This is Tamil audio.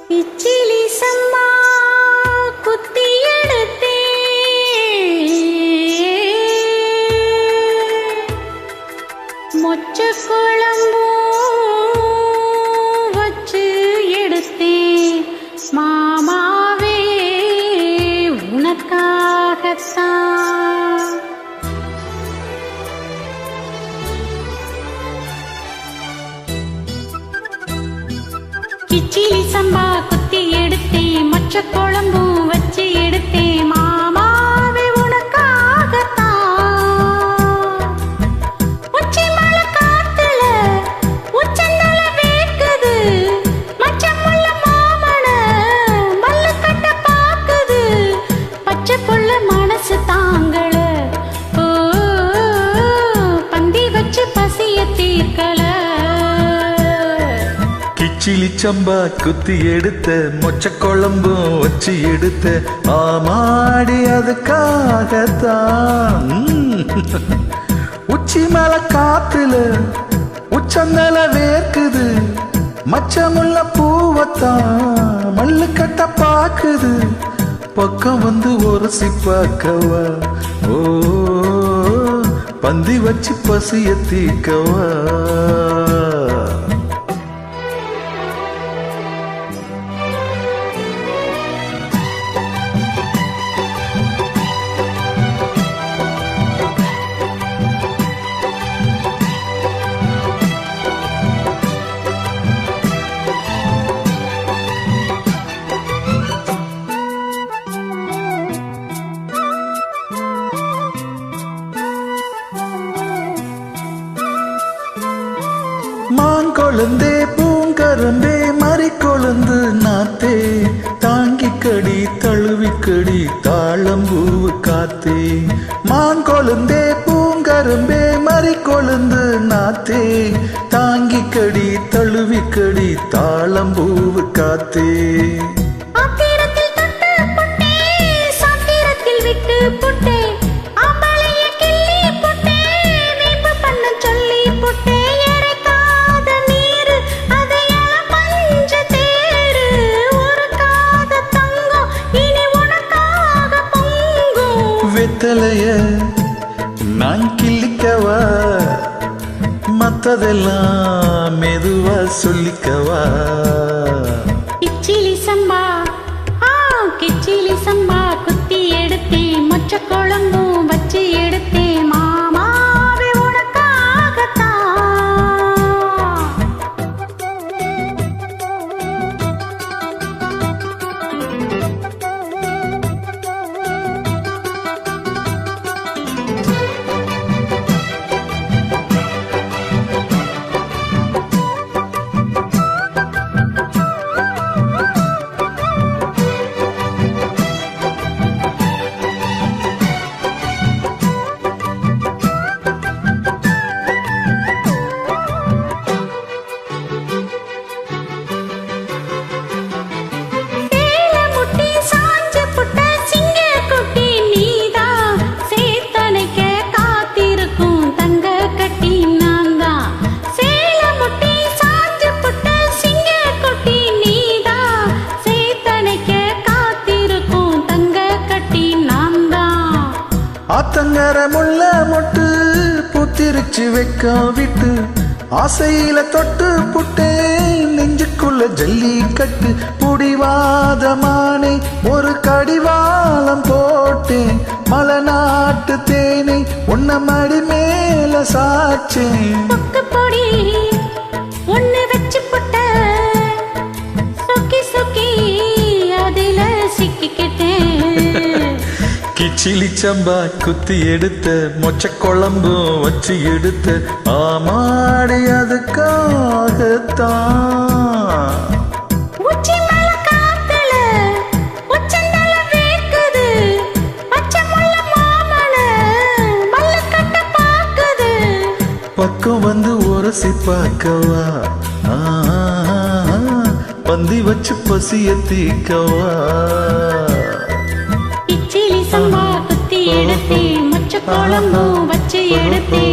இச்சிலி சம்பா குத்தி எடுத்தே மொச்ச குழம்பு வச்சு எடுத்தே மாமாவே உனக்காகத்தான். கிச்சிலி சம்பா குத்தி எடுத்தே மொச்ச குழம்பு வச்சு எடுத்தே மாமாவே உனக்காகத்தான். உச்சி மலை காத்துல உச்சந்தல வேக்குது மச்சமுள்ள மாமன மல்லு கட்ட பாக்குது பச்சை புள்ள மனசு தாங்கள பந்தி வச்சு பசிய தீர்க்கல. கிச்சிலி சம்பா குத்தி எடுத்த மொச்ச குழம்பும் வச்சு எடுத்த ஆமாடி அதுக்காகத்தான். உச்சி மலை காத்துல உச்சந்தல வேர்க்குது மச்சமுள்ள பூவத்தான் மல்லு கட்ட பாக்குது பக்கம் வந்து ஒரு சிப்பாக்கவா ஓ பந்தி வச்சு பசிய தீக்கவா. மாங்கொழுந்தே பூங்கரும்பே மறிக்கொழுந்து நாத்தே தாங்கிக்கடி தழுவிக்கடி தாளம்பூவு காத்தே. மாங்கொழுந்தே பூங்கரும்பே மறிக்கொழுந்து நாத்தே தாங்கிக்கடி தழுவிக்கடி தாளம்பூவு காத்தே. ஆத்திரத்தில் தொட்டு புட்டே சாத்திரத்தில் விட்டு புட்டே ஆம்பளைய கிள்ளி புட்டே வீம்பு பண்ண சொல்லி புட்டே இறைக்காத நீரு அதையெல்லாம் பஞ்ச தேரு ஒரு காத தங்கம் இனி உனக்காக பொங்கும். வெத்தலைய நான் கிள்ளிக்கவா மத்ததெல்லாம் மெதுவா சொல்லிக்கவா. கிச்சிலி சம்பா கிச்சிலி சம்பா குத்தி எடுத்தே மொச்ச குழம்பு வச்சு எடுத்தே மாமாவே உனக்காகத்தான். ஆத்தங்கர முள்ள மொட்டு புத்திருச்சு வைக்க விட்டு ஆசையில தொட்டு புட்டே நெஞ்சுக்குள்ள ஜல்லி கட்டு புடிவாதமானே ஒரு கடிவாளம் போட்டேன் மலநாட்டு தேனை உன்ன மடி மேல சாச்சேன். பொடி ஒண்ணு வச்சு புட்ட சொக்கி சொக்கி அதில சிக்கிக்கிட்டேன். கிச்சிலி சம்பா குத்தி எடுத்த மொச்ச குழம்பும் வச்சு எடுத்த ஆமாடி அதுக்காகத்தான். உச்சி மலை காத்துல உச்சந்தல வேக்குது பச்சமுள்ள மாமன மல்லு கட்ட பாக்குது பக்கம் வந்து உரசி பார்க்கவா பந்தி வச்சு பசிய தீக்கவா. கிச்சிலி சம்பா குத்தி எடுத்தே மொச்ச குழம்பு வச்சு எடுத்தே